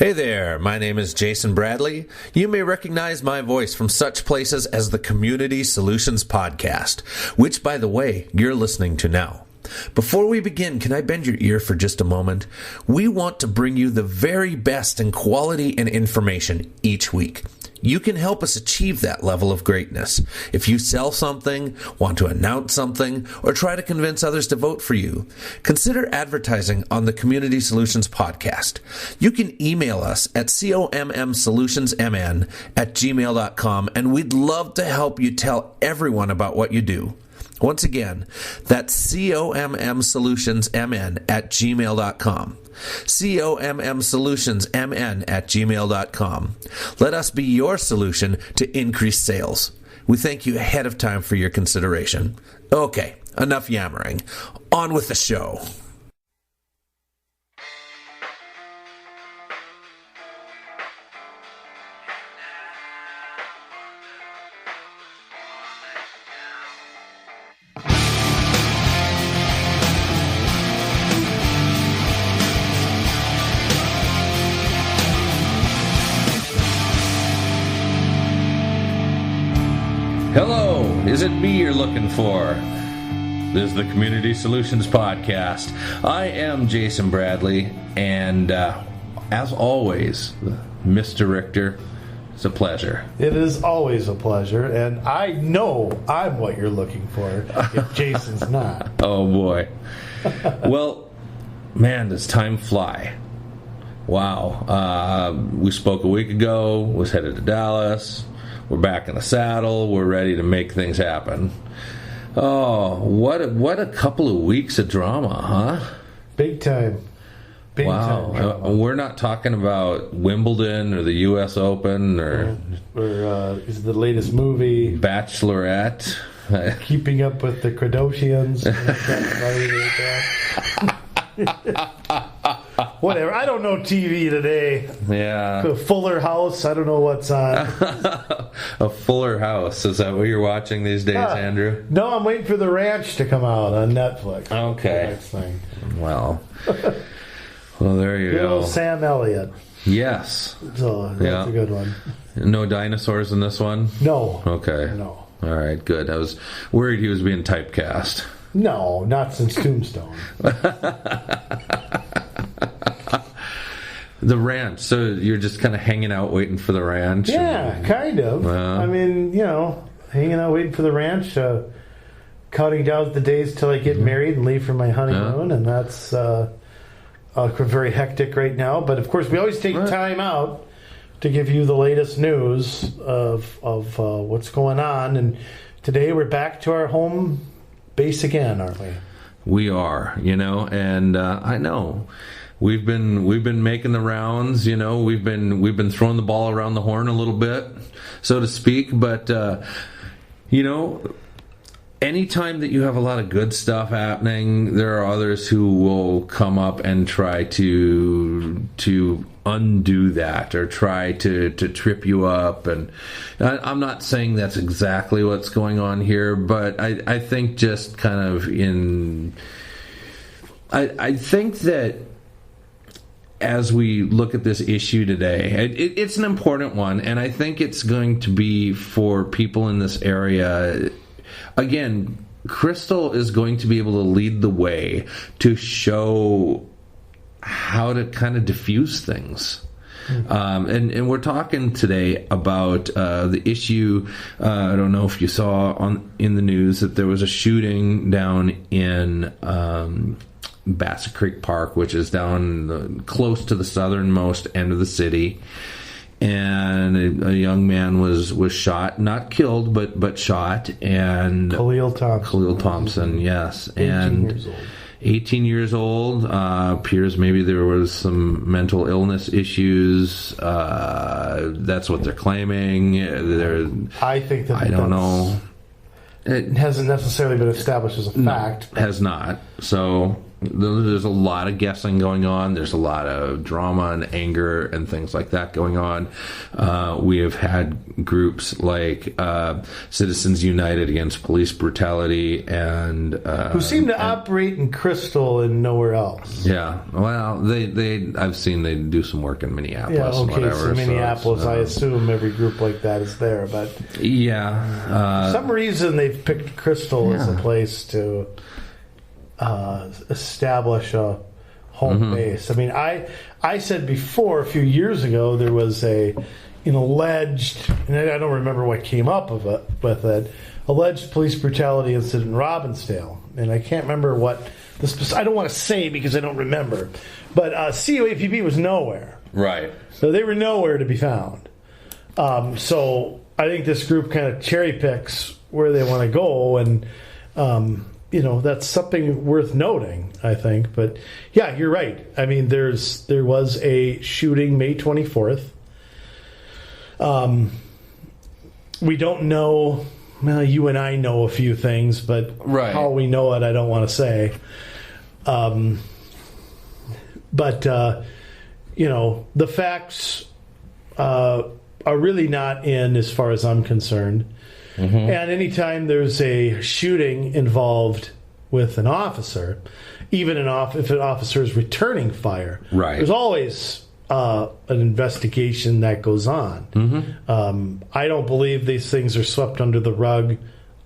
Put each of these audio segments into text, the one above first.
Hey there, my name is Jason Bradley. You may recognize my voice from such places as the Community Solutions Podcast, which, by the way, you're listening to now. Before we begin, can I bend your ear for just a moment? We want to bring you the very best in quality and information each week. You can help us achieve that level of greatness. If you sell something, want to announce something, or try to convince others to vote for you, consider advertising on the Community Solutions Podcast. You can email us at commsolutionsmn@gmail.com, and we'd love to help you tell everyone about what you do. Once again, that's commsolutionsmn@gmail.com. commsolutionsmn@gmail.com. Let us be your solution to increased sales. We thank you ahead of time for your consideration. Okay, enough yammering. On with the show. Hello, is it me you're looking for? This is the Community Solutions Podcast. I am Jason Bradley, and as always, Mr. Richter, it's a pleasure. It is always a pleasure, and I know I'm what you're looking for if Jason's not. Oh, boy. Well, man, does time fly. Wow. We spoke a week ago, was headed to Dallas. We're back in the saddle. We're ready to make things happen. Oh, what a couple of weeks of drama, huh? Big time. Big time drama. We're not talking about Wimbledon or the U.S. Open or is the latest movie Bachelorette. Keeping Up with the Kardashians. Whatever. I don't know TV today. Yeah. A Fuller House. I don't know what's on. A Fuller House. Is that what you're watching these days, Andrew? No, I'm waiting for The Ranch to come out on Netflix. Okay. Next thing. Well, there you go. Sam Elliott. Yes. So that's a good one. No dinosaurs in this one? No. Okay. No. All right, good. I was worried he was being typecast. No, not since Tombstone. The ranch. So you're just kind of hanging out waiting for the ranch? Yeah, kind of. I mean, hanging out waiting for the ranch, counting down the days till I get married and leave for my honeymoon, and that's very hectic right now. But of course, we always take time out to give you the latest news of what's going on. And today we're back to our home base again, aren't we? We are, and I know. We've been making the rounds, we've been throwing the ball around the horn a little bit, so to speak, but anytime that you have a lot of good stuff happening, there are others who will come up and try to undo that or try to trip you up. And I'm not saying that's exactly what's going on here, but I think just kind of I think that as we look at this issue today, it's an important one, and I think it's going to be for people in this area. Again, Crystal is going to be able to lead the way to show how to kind of diffuse things. And we're talking today about the issue. I don't know if you saw in the news that there was a shooting down in Bassett Creek Park, which is down close to the southernmost end of the city, and a young man was shot, not killed, but shot. And Khalil Thompson, yes, 18 years old. 18 years old. Appears maybe there was some mental illness issues. That's what they're claiming. I think that I don't know. It hasn't necessarily been established as a fact. Has not. So There's a lot of guessing going on. There's a lot of drama and anger and things like that going on. We have had groups like Citizens United Against Police Brutality and who seem to operate in Crystal and nowhere else. Yeah, well, I've seen they do some work in Minneapolis. Yeah, okay, and whatever. So Minneapolis, I assume every group like that is there, but yeah, for some reason they've picked Crystal as a place to establish a home base. I mean, I said before a few years ago there was an alleged, and I don't remember what came up with it, alleged police brutality incident in Robbinsdale, and I can't remember what I don't want to say because I don't remember, but COAPB was nowhere. Right. So they were nowhere to be found. So I think this group kind of cherry picks where they want to go, and that's something worth noting, I think. But yeah, you're right. I mean, there was a shooting May 24th. We don't know. Well, you and I know a few things, but how we know it, I don't want to say. But the facts are really not in, as far as I'm concerned. Mm-hmm. And anytime there's a shooting involved with an officer, even if an officer is returning fire, there's always an investigation that goes on. Mm-hmm. I don't believe these things are swept under the rug.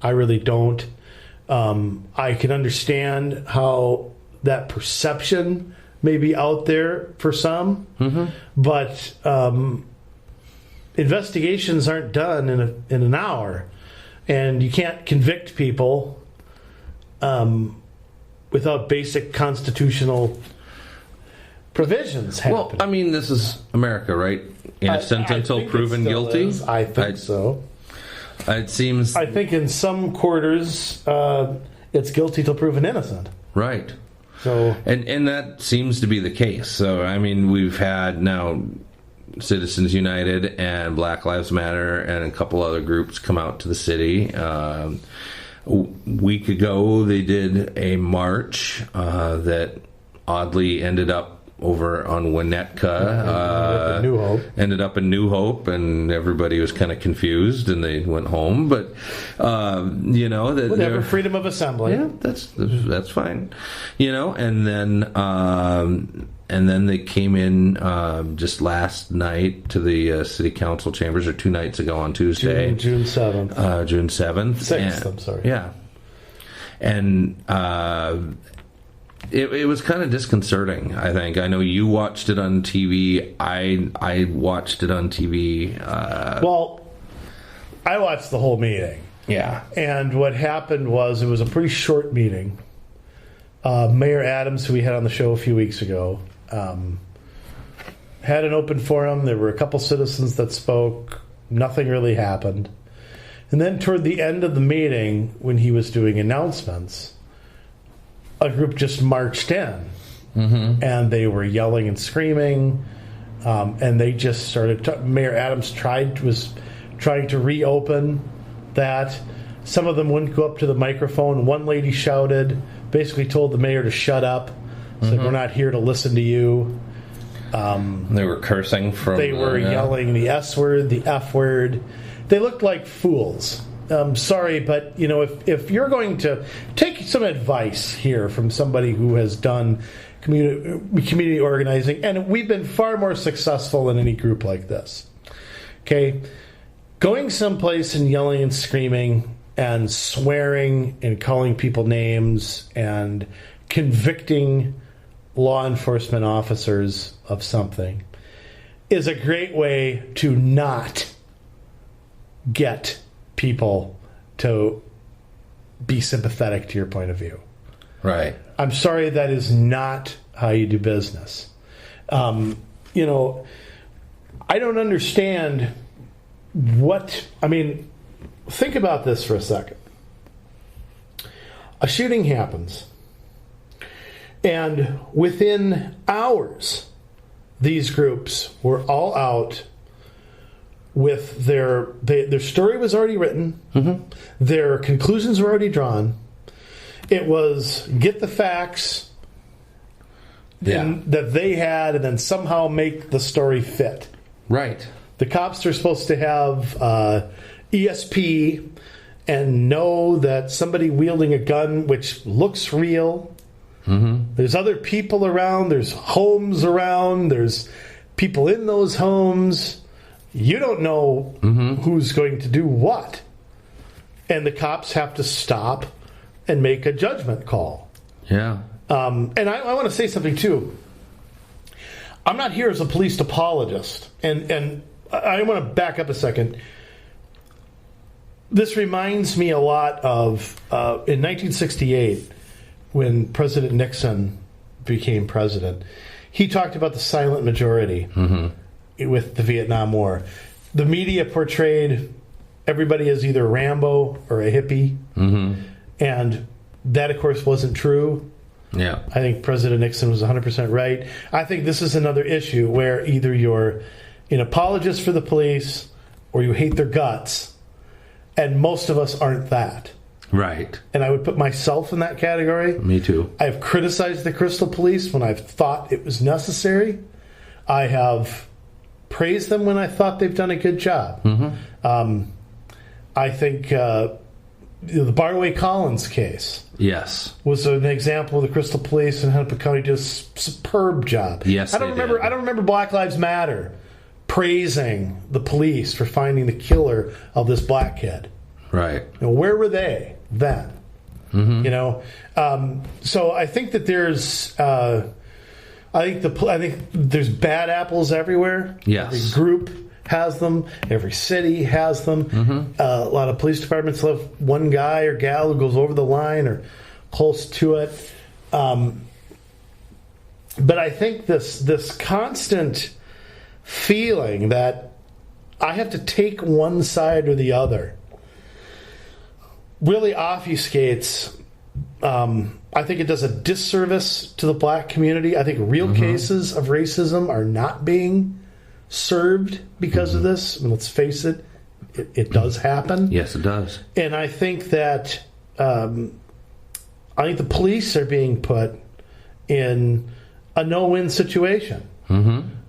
I really don't. I can understand how that perception may be out there for some, but investigations aren't done in an hour. And you can't convict people without basic constitutional provisions happening. Well, I mean, this is America, right? Innocent until proven guilty? I think so. It seems... I think in some quarters, it's guilty till proven innocent. Right. So, and that seems to be the case. So, I mean, we've had now... Citizens United and Black Lives Matter and a couple other groups come out to the city. A week ago, they did a march that oddly ended up over on Winnetka. New Hope. Ended up in New Hope, and everybody was kind of confused, and they went home. But whatever, freedom of assembly. Yeah, that's fine. And then they came in just last night to the city council chambers, or 2 nights ago on Tuesday. June 7th. June 7th. 6th, I'm sorry. Yeah. And it was kind of disconcerting, I think. I know you watched it on TV. I watched it on TV. Well, I watched the whole meeting. Yeah. And what happened was it was a pretty short meeting. Mayor Adams, who we had on the show a few weeks ago, had an open forum. There were a couple citizens that spoke. Nothing really happened. And then toward the end of the meeting, when he was doing announcements, a group just marched in. Mm-hmm. And they were yelling and screaming. And they just started... Mayor Adams was trying to reopen that. Some of them wouldn't go up to the microphone. One lady shouted... basically told the mayor to shut up. Said, we're not here to listen to you. They were cursing from... They were yelling the S word, the F word. They looked like fools. Sorry, but if you're going to take some advice here from somebody who has done community organizing, and we've been far more successful in any group like this. Okay? Going someplace and yelling and screaming and swearing and calling people names and convicting law enforcement officers of something is a great way to not get people to be sympathetic to your point of view. Right. I'm sorry, that is not how you do business. I don't understand think about this for a second. A shooting happens, and within hours, these groups were all out with their story was already written, their conclusions were already drawn. It was get the facts, that they had, and then somehow make the story fit. Right. The cops are supposed to have ESP and know that somebody wielding a gun, which looks real. There's other people around. There's homes around. There's people in those homes. You don't know who's going to do what. And the cops have to stop and make a judgment call. Yeah. And I want to say something, too. I'm not here as a police apologist. And I want to back up a second. This reminds me a lot of in 1968, when President Nixon became president. He talked about the silent majority with the Vietnam War. The media portrayed everybody as either Rambo or a hippie. And that, of course, wasn't true. Yeah. I think President Nixon was 100% right. I think this is another issue where either you're an apologist for the police or you hate their guts. And most of us aren't that. Right. And I would put myself in that category. Me too. I've criticized the Crystal Police when I've thought it was necessary. I have praised them when I thought they've done a good job. I think the Barway Collins case was an example of the Crystal Police and Hennepin County did a superb job. Yes, I don't remember Black Lives Matter praising the police for finding the killer of this black kid. Right. Where were they then? So I think that there's I think there's bad apples everywhere. Yes. Every group has them. Every city has them. A lot of police departments have one guy or gal who goes over the line or close to it. But I think this constant feeling that I have to take one side or the other really obfuscates. I think it does a disservice to the black community. I think real cases of racism are not being served because of this. I mean, let's face it, it does happen. Yes, it does. And I think that the police are being put in a no-win situation.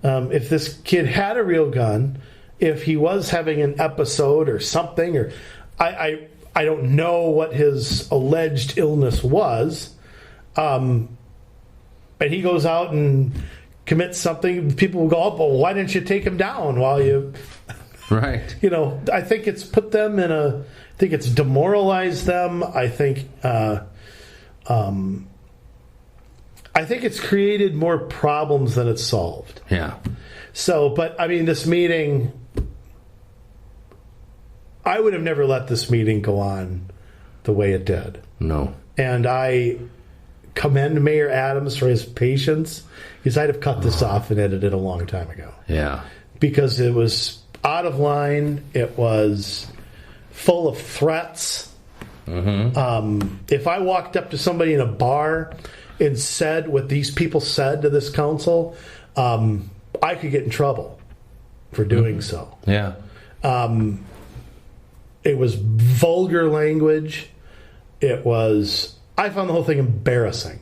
If this kid had a real gun, if he was having an episode or something, or I don't know what his alleged illness was, and he goes out and commits something, people will go, oh, well, why didn't you take him down while you... Right. I think it's put them in I think it's demoralized them. I think it's created more problems than it's solved. Yeah. So, but I mean, this meeting, I would have never let this meeting go on the way it did. No. And I commend Mayor Adams for his patience, because I'd have cut this off and edited it a long time ago. Yeah. Because it was out of line. It was full of threats. If I walked up to somebody in a bar and said what these people said to this council, I could get in trouble for doing so. Yeah. It was vulgar language. I found the whole thing embarrassing.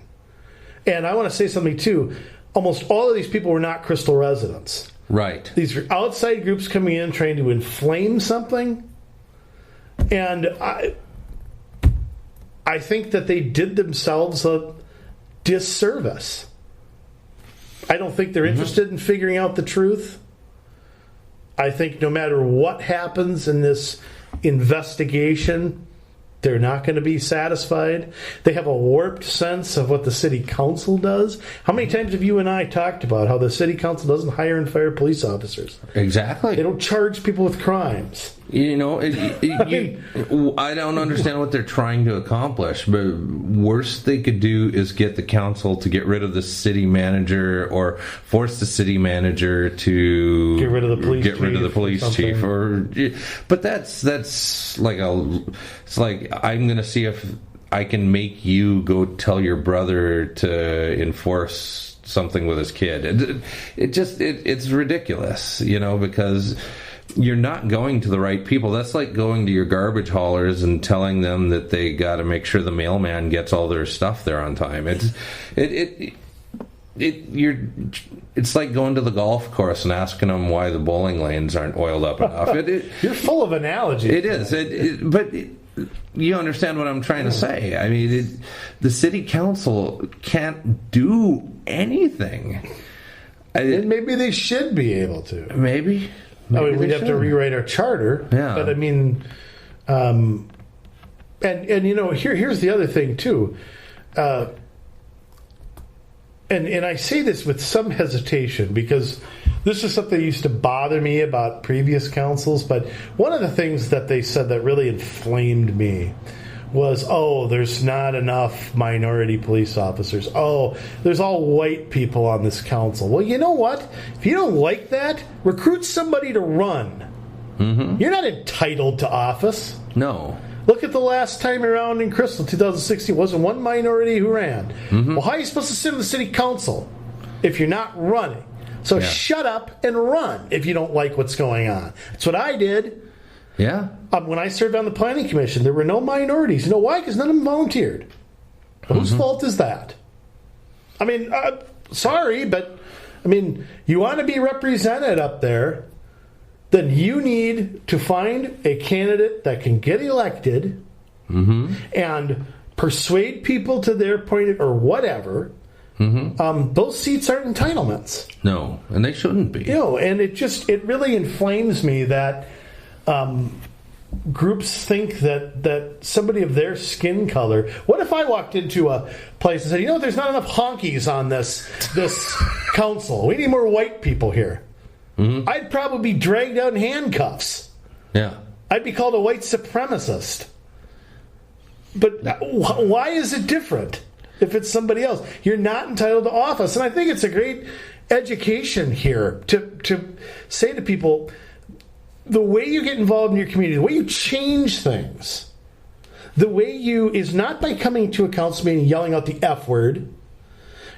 And I want to say something, too. Almost all of these people were not Crystal residents. Right. These are outside groups coming in trying to inflame something. And I think that they did themselves a disservice. I don't think they're interested in figuring out the truth. I think no matter what happens in this investigation, they're not going to be satisfied. They have a warped sense of what the city council does. How many times have you and I talked about how the city council doesn't hire and fire police officers? Exactly. They don't charge people with crimes. I don't understand what they're trying to accomplish, but worst they could do is get the council to get rid of the city manager or force the city manager to get rid of the police chief. But that's like it's like, I'm going to see if I can make you go tell your brother to enforce something with his kid. It's ridiculous, because you're not going to the right people. That's like going to your garbage haulers and telling them that they got to make sure the mailman gets all their stuff there on time. it's like going to the golf course and asking them why the bowling lanes aren't oiled up enough. You're full of analogies. It is. But you understand what I'm trying to say. I mean, the city council can't do anything. And maybe they should be able to. Maybe I mean, we'd have to rewrite our charter. Yeah. But I mean, and you know, here's the other thing too. And I say this with some hesitation because this is something that used to bother me about previous councils. But one of the things that they said that really inflamed me was, oh, there's not enough minority police officers. Oh, there's all white people on this council. Well, you know what? If you don't like that, recruit somebody to run. Mm-hmm. You're not entitled to office. No. Look at the last time around in Crystal, 2016. Wasn't one minority who ran. Mm-hmm. Well, how are you supposed to sit in the city council if you're not running? So shut up and run if you don't like what's going on. That's what I did. Yeah. When I served on the planning commission, there were no minorities. You know why? Because none of them volunteered. Mm-hmm. Whose fault is that? I mean, sorry, but I mean, you want to be represented up there, then you need to find a candidate that can get elected and persuade people to their point or whatever. Mm-hmm. Those seats aren't entitlements. No, and they shouldn't be. You know, and it really inflames me that groups think that somebody of their skin color. What if I walked into a place and said, you know, there's not enough honkies on this council. We need more white people here. Mm-hmm. I'd probably be dragged out in handcuffs. Yeah. I'd be called a white supremacist. But why is it different if it's somebody else? You're not entitled to office. And I think it's a great education here to say to people, the way you get involved in your community, the way you change things, the way is not by coming to a council meeting and yelling out the F word,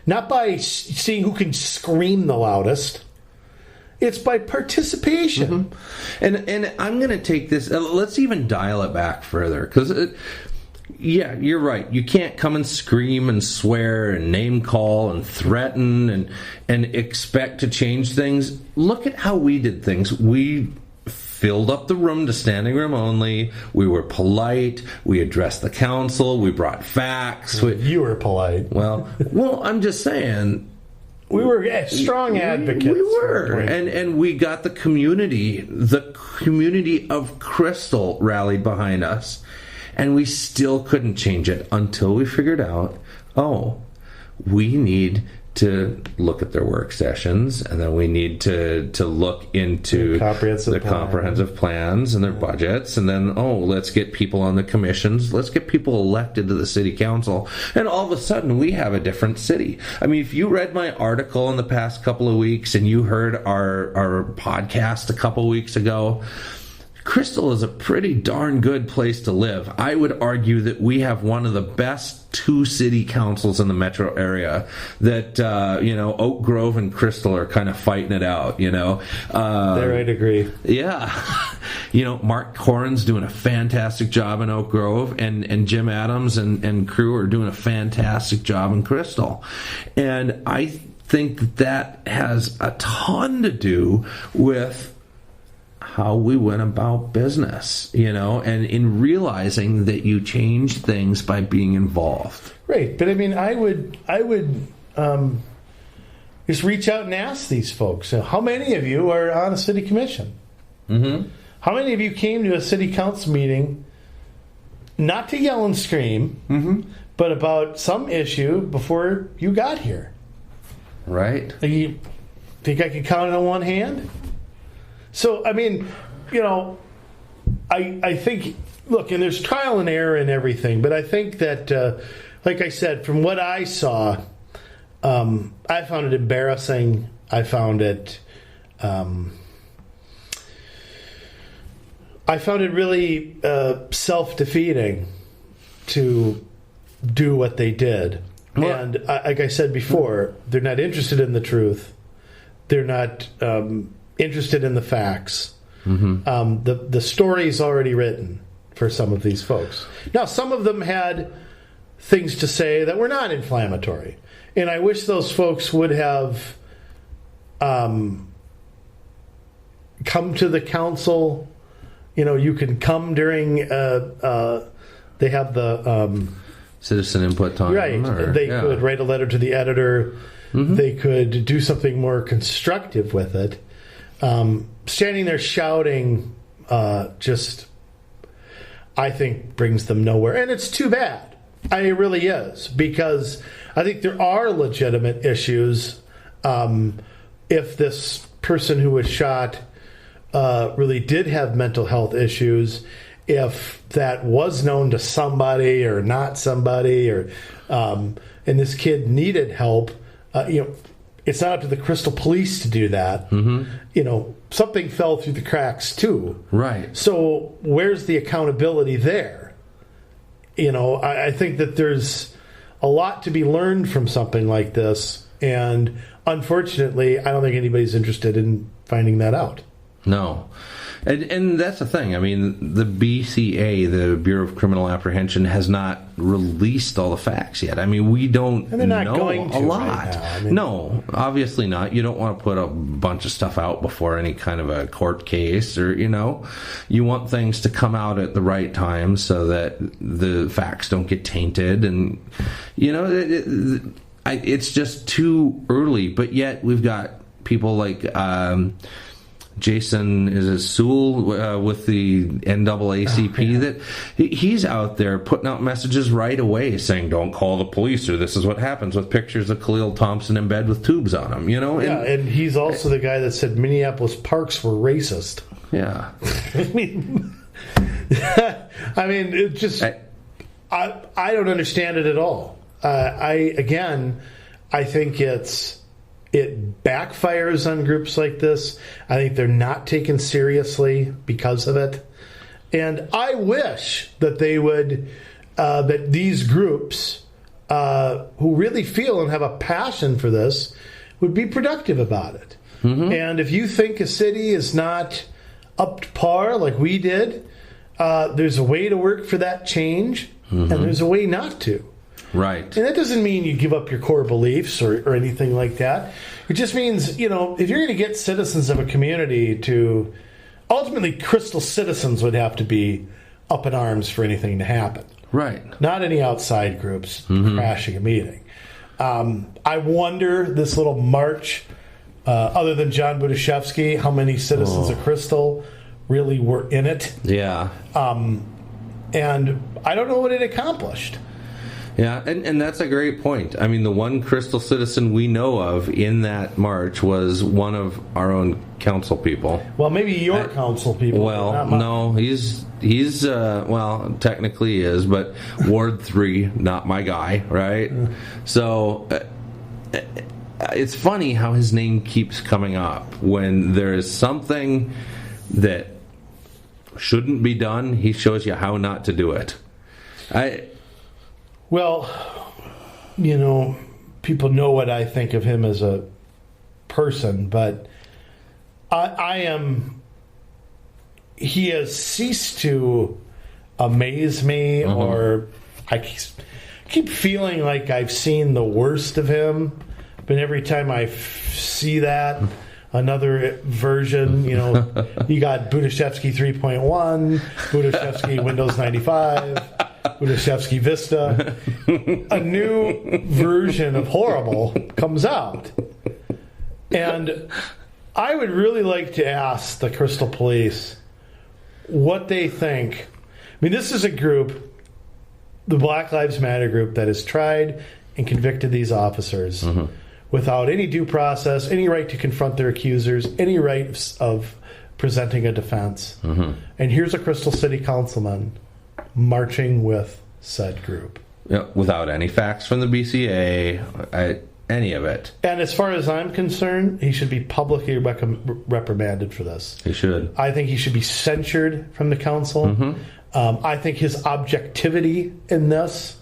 not by seeing who can scream the loudest. It's by participation. Mm-hmm. And I'm going to take this, let's even dial it back further, because, yeah, you're right. You can't come and scream and swear and name call and threaten and expect to change things. Look at how we did things. We filled up the room to standing room only. We were polite. We addressed the council. We brought facts. You were polite. Well, I'm just saying. We were strong advocates. We were. And we got the community of Crystal rallied behind us. And we still couldn't change it until we figured out, we need to look at their work sessions, and then we need to look into the comprehensive plans and their budgets, and then let's get people on the commissions, let's get people elected to the city council, and all of a sudden we have a different city. I mean, if you read my article in the past couple of weeks and you heard our podcast a couple of weeks ago, Crystal is a pretty darn good place to live. I would argue that we have one of the best two city councils in the metro area. That Oak Grove and Crystal are kind of fighting it out. There I'd agree. Yeah, Mark Corin's doing a fantastic job in Oak Grove, and Jim Adams and crew are doing a fantastic job in Crystal, and I think that has a ton to do with how we went about business, and in realizing that you change things by being involved. Right, but I mean, I would just reach out and ask these folks, how many of you are on a city commission? Mm-hmm. How many of you came to a city council meeting not to yell and scream, but about some issue before you got here? Right. You think I could count it on one hand? So, I mean, I think, look, and there's trial and error and everything, but I think that, like I said, from what I saw, I found it embarrassing. I found it really self-defeating to do what they did. Well, and like I said before, they're not interested in the truth. They're not interested in the facts. Mm-hmm. The story's already written for some of these folks. Now, some of them had things to say that were not inflammatory. And I wish those folks would have come to the council. You can come during, they have the... citizen input time. Right. They could write a letter to the editor. They could do something more constructive with it. Standing there shouting just, I think, brings them nowhere. And it's too bad. It really is. Because I think there are legitimate issues if this person who was shot really did have mental health issues, if that was known to somebody or not somebody, or and this kid needed help, it's not up to the Crystal Police to do that. Something fell through the cracks too. Right. So where's the accountability there? I think that there's a lot to be learned from something like this, and unfortunately, I don't think anybody's interested in finding that out. No. And that's the thing. I mean, the BCA, the Bureau of Criminal Apprehension, has not released all the facts yet. I mean, we don't and they're not know going to a lot. Right now. No, obviously not. You don't want to put a bunch of stuff out before any kind of a court case, or, you want things to come out at the right time so that the facts don't get tainted. And, it's just too early. But yet we've got people like... Jason, is it Sewell with the NAACP, that he's out there putting out messages right away saying, don't call the police, or this is what happens, with pictures of Khalil Thompson in bed with tubes on him, and he's also the guy that said Minneapolis parks were racist. Yeah. It just, I don't understand it at all. I think it backfires on groups like this. I think they're not taken seriously because of it. And I wish that they would, that these groups who really feel and have a passion for this would be productive about it. And if you think a city is not up to par like we did, there's a way to work for that change, and there's a way not to. Right. And that doesn't mean you give up your core beliefs or anything like that. It just means, if you're going to get citizens of a community to... Ultimately, Crystal citizens would have to be up in arms for anything to happen. Right. Not any outside groups crashing a meeting. I wonder, this little march, other than John Budashevsky, how many citizens of Crystal really were in it. Yeah. And I don't know what it accomplished. Yeah, and that's a great point. I mean, the one Crystal citizen we know of in that march was one of our own council people. Well, maybe your council people. Well, no, he's technically he is, but Ward 3, not my guy, right? So it's funny how his name keeps coming up. When there is something that shouldn't be done, he shows you how not to do it. Well, people know what I think of him as a person, but he has ceased to amaze me, or I keep feeling like I've seen the worst of him, but every time I see that, another version, you got Budashevsky 3.1, Budashevsky Windows 95, Budashevsky Vista. A new version of horrible comes out. And I would really like to ask the Crystal Police what they think. I mean, this is a group, the Black Lives Matter group, that has tried and convicted these officers without any due process, any right to confront their accusers, any right of presenting a defense. And here's a Crystal City councilman marching with said group. Without any facts from the BCA, any of it. And as far as I'm concerned, he should be publicly reprimanded for this. He should. I think he should be censured from the council. I think his objectivity in this,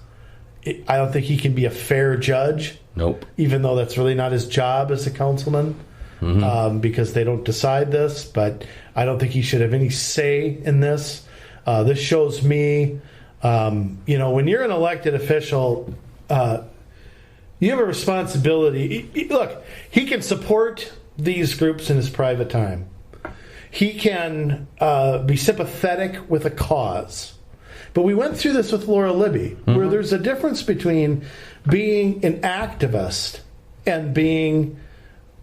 I don't think he can be a fair judge. Nope. Even though that's really not his job as a councilman, because they don't decide this. But I don't think he should have any say in this. This shows me, when you're an elected official, You have a responsibility. Look, he can support these groups in his private time. He can be sympathetic with a cause. But we went through this with Laura Libby, where there's a difference between being an activist and being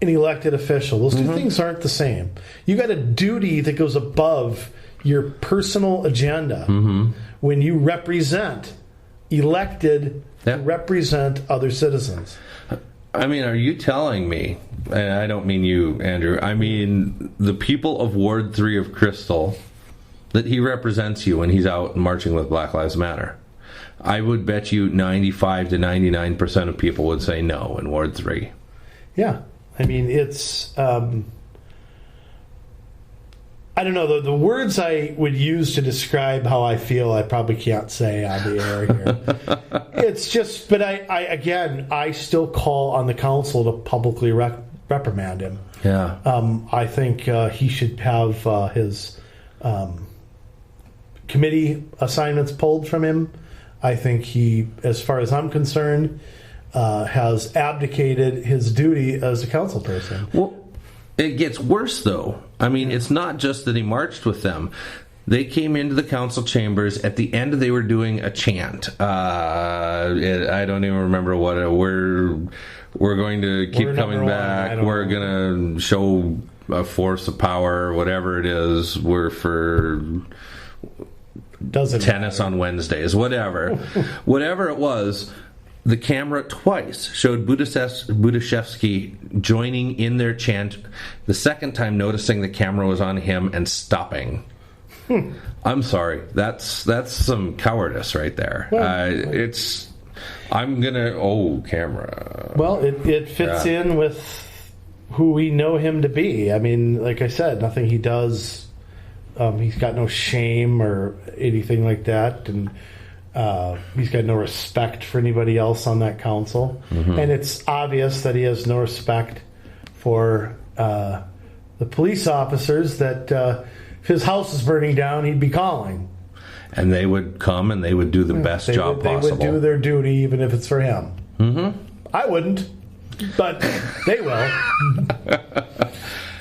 an elected official. Those two things aren't the same. You got a duty that goes above your personal agenda when you represent elected to represent other citizens. I mean, are you telling me, and I don't mean you, Andrew, I mean the people of Ward 3 of Crystal, that he represents you when he's out marching with Black Lives Matter? I would bet you 95 to 99% of people would say no in Ward 3. Yeah. I mean, it's... I don't know, the words I would use to describe how I feel, I probably can't say on the air here. It's just, but I still call on the council to publicly reprimand him. Yeah. I think he should have his committee assignments pulled from him. I think he, as far as I'm concerned, has abdicated his duty as a council person. Well, it gets worse, though. I mean, it's not just that he marched with them. They came into the council chambers. At the end, they were doing a chant. I don't even remember what we're going to keep coming back. We're going to show a force of power, whatever it is. We're for tennis on Wednesdays, whatever. Whatever it was. The camera twice showed Budashevsky joining in their chant. The second time, noticing the camera was on him and stopping. I'm sorry. That's some cowardice right there. Well, I'm gonna camera. Well, it fits in with who we know him to be. I mean, like I said, nothing he does. He's got no shame or anything like that, and. He's got no respect for anybody else on that council. And it's obvious that he has no respect for the police officers that if his house is burning down, he'd be calling. And they would come and they would do the best job possible. They would do their duty even if it's for him. I wouldn't, but they will.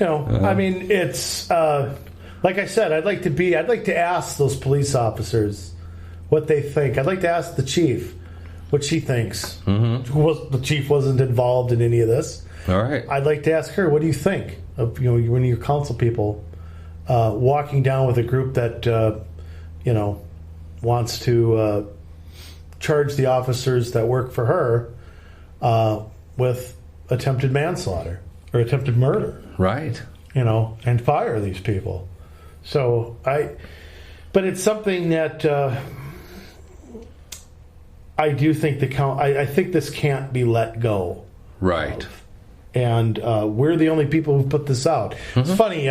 I mean, it's like I said, I'd like to ask those police officers what they think. I'd like to ask the chief what she thinks. The chief wasn't involved in any of this. All right. I'd like to ask her, what do you think of when your council people walking down with a group that wants to charge the officers that work for her with attempted manslaughter or attempted murder. Right. And fire these people. So but it's something that I do think I think this can't be let go. Right. And we're the only people who put this out. It's funny.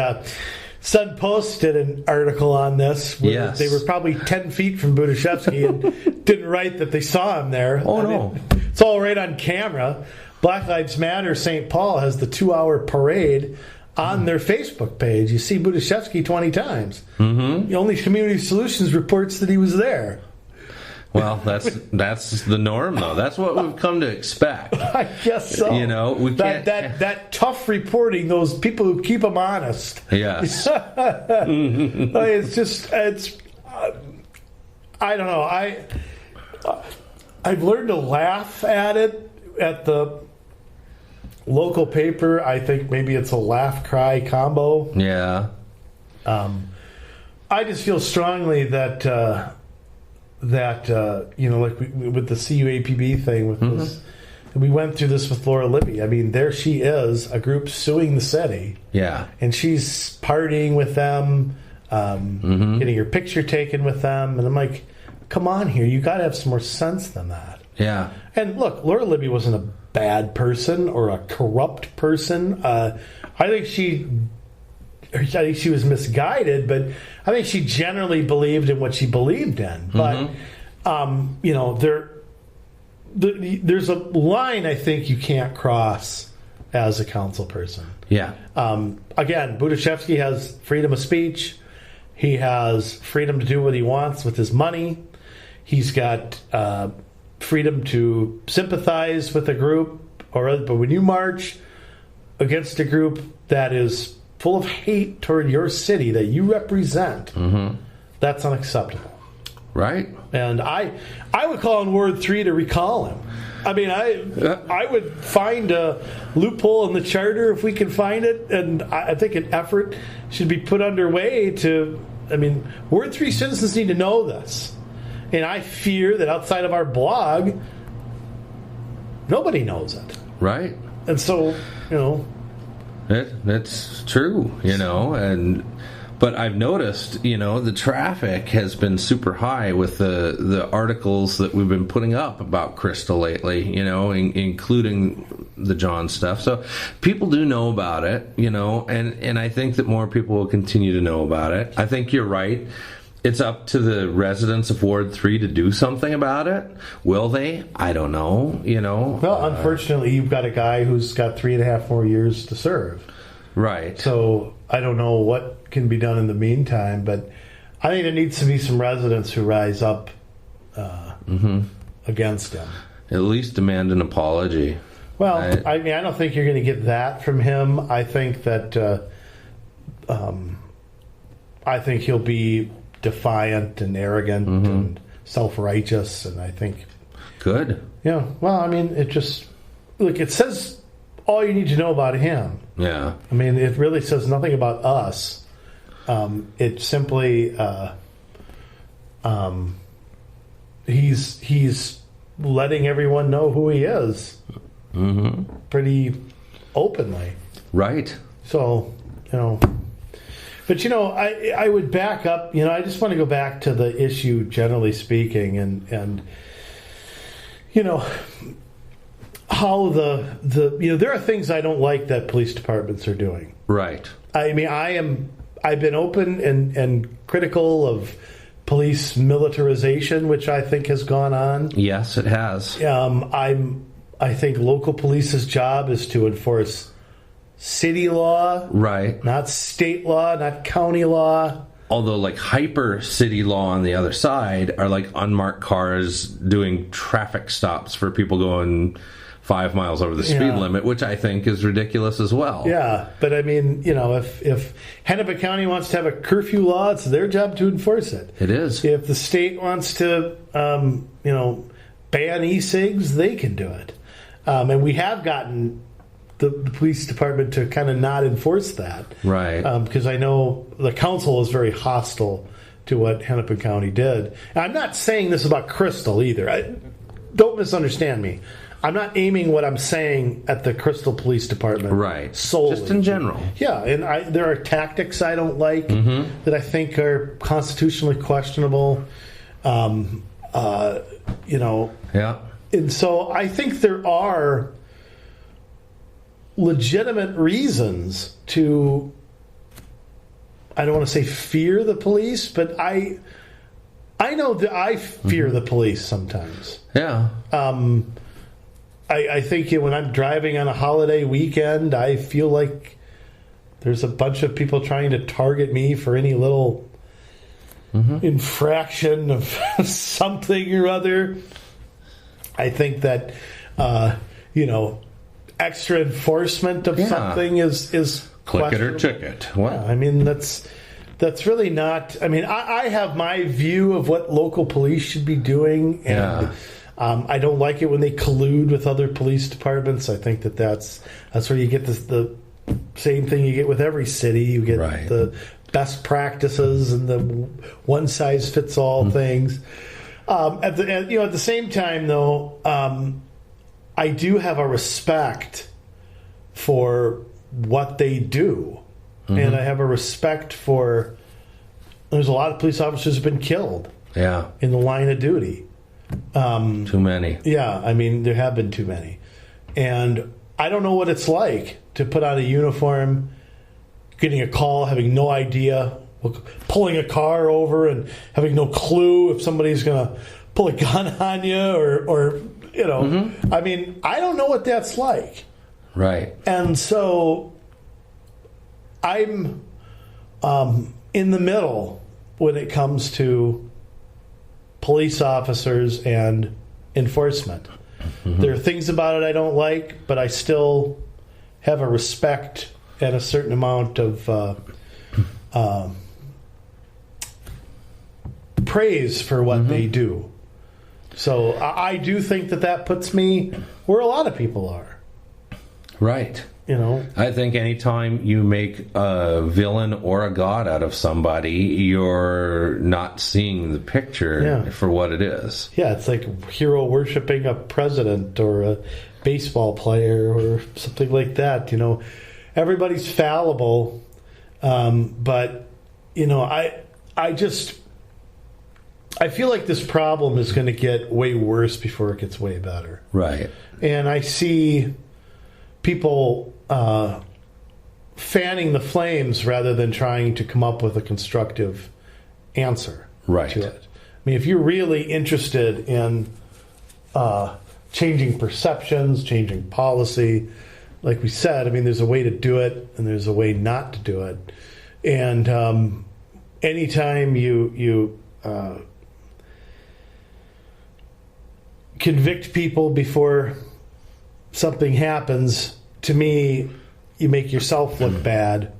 Sun Post did an article on this. Where they were probably 10 feet from Budashevsky and didn't write that they saw him there. Oh, no. It's all right on camera. Black Lives Matter St. Paul has the 2-hour parade on their Facebook page. You see Budashevsky 20 times. The only Community Solutions reports that he was there. Well, that's the norm, though. That's what we've come to expect. I guess so. We can't... That tough reporting, those people who keep them honest. Yes. It's I don't know. I've learned to laugh at it at the local paper. I think maybe it's a laugh-cry combo. Yeah. I just feel strongly that like with the CUAPB thing with this, we went through this with Laura Libby. I mean, there she is, a group suing the city. Yeah. And she's partying with them, getting her picture taken with them. And I'm like, come on here. You got to have some more sense than that. Yeah. And look, Laura Libby wasn't a bad person or a corrupt person. I think she was misguided, but I think she generally believed in what she believed in. But, there's a line I think you can't cross as a council person. Yeah. Again, Budashevsky has freedom of speech. He has freedom to do what he wants with his money. He's got freedom to sympathize with a group, but when you march against a group that is full of hate toward your city that you represent, that's unacceptable. Right. And I would call on Ward 3 to recall him. I mean, I would find a loophole in the charter if we can find it, and I think an effort should be put underway to, I mean, Ward 3 citizens need to know this. And I fear that outside of our blog, nobody knows it. Right. And so, that's true, but I've noticed, the traffic has been super high with the articles that we've been putting up about Crystal lately, including the John stuff. So people do know about it, and I think that more people will continue to know about it. I think you're right. It's up to the residents of Ward 3 to do something about it. Will they? I don't know, Well, unfortunately, you've got a guy who's got 3.5 more years to serve. Right. So I don't know what can be done in the meantime, but I think there needs to be some residents who rise up against him. At least demand an apology. Well, I mean, I don't think you're going to get that from him. I think that I think he'll be defiant and arrogant and self-righteous, and I think good. Yeah. Well, I mean, it says all you need to know about him. Yeah. I mean, it really says nothing about us. It simply he's letting everyone know who he is pretty openly. Right. So, but I would back up. I just want to go back to the issue generally speaking, and how the there are things I don't like that police departments are doing. Right. I mean, I've been open and critical of police militarization, which I think has gone on. Yes, it has. I think local police's job is to enforce city law, right? Not state law, not county law. Although, like, hyper city law on the other side are like unmarked cars doing traffic stops for people going 5 miles over the speed limit, which I think is ridiculous as well. Yeah, but I mean, if Hennepin County wants to have a curfew law, it's their job to enforce it. It is. If the state wants to, ban e-cigs, they can do it. And we have gotten the police department to kind of not enforce that. Right. Because I know the council is very hostile to what Hennepin County did. And I'm not saying this about Crystal either. Don't misunderstand me. I'm not aiming what I'm saying at the Crystal Police Department. Right. Solely. Just in general. Yeah, and there are tactics I don't like that I think are constitutionally questionable. Yeah. And so I think there are legitimate reasons to, I don't want to say fear the police, but I know that I fear the police sometimes. Yeah. I think when I'm driving on a holiday weekend, I feel like there's a bunch of people trying to target me for any little infraction of something or other. I think that, extra enforcement of something is click it or tick it. What? Yeah, I mean, that's really not. I mean, I have my view of what local police should be doing, and I don't like it when they collude with other police departments. I think that's where you get the same thing you get with every city. You get the best practices and the one size fits all things. At the same time, though, I do have a respect for what they do, and I have a respect for. There's a lot of police officers who've been killed. Yeah. In the line of duty. Too many. Yeah, I mean, there have been too many, and I don't know what it's like to put on a uniform, getting a call, having no idea, pulling a car over and having no clue if somebody's going to pull a gun on you or I mean, I don't know what that's like. Right. And so I'm in the middle when it comes to police officers and enforcement. There are things about it I don't like, but I still have a respect and a certain amount of praise for what they do. So I do think that puts me where a lot of people are. Right. You know, I think anytime you make a villain or a god out of somebody, you're not seeing the picture for what it is. Yeah, it's like hero worshiping a president or a baseball player or something like that. You know, everybody's fallible, but you know, I feel like this problem is going to get way worse before it gets way better. Right. And I see people fanning the flames rather than trying to come up with a constructive answer to it. I mean, if you're really interested in changing perceptions, changing policy, like we said, I mean, there's a way to do it and there's a way not to do it. And anytime you convict people before something happens, to me, you make yourself look bad,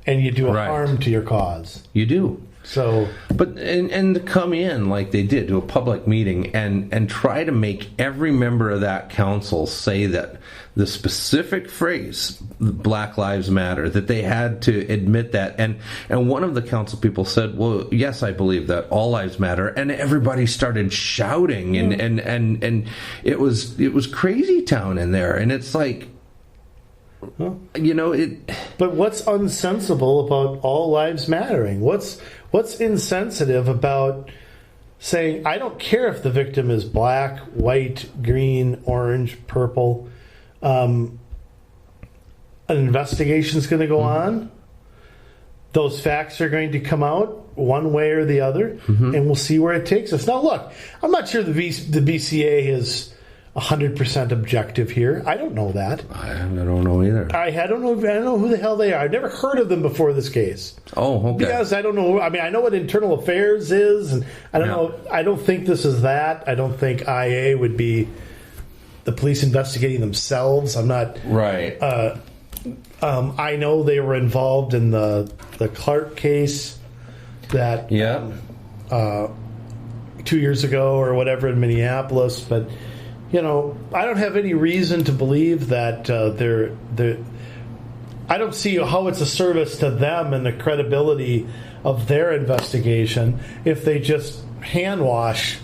and you do a harm to your cause. You do. So, but and to come in like they did to a public meeting and try to make every member of that council say that the specific phrase "Black Lives Matter," that they had to admit that, and one of the council people said, "Well, yes, I believe that all lives matter," and everybody started shouting, and it was crazy town in there, and it's like. You know it. But what's unsensible about all lives mattering? What's insensitive about saying I don't care if the victim is black, white, green, orange, purple? An investigation's going to go on. Those facts are going to come out one way or the other, and we'll see where it takes us. Now, look, I'm not sure the BCA is 100% objective here. I don't know that. I don't know either. I don't know who the hell they are. I've never heard of them before this case. Oh, okay. Because I don't know. I mean, I know what internal affairs is, and I don't know. I don't think this is that. I don't think IA would be the police investigating themselves. I'm not. Right. I know they were involved in the Clark case that 2 years ago or whatever in Minneapolis, but. You know, I don't have any reason to believe that they're. I don't see how it's a service to them and the credibility of their investigation if they just hand wash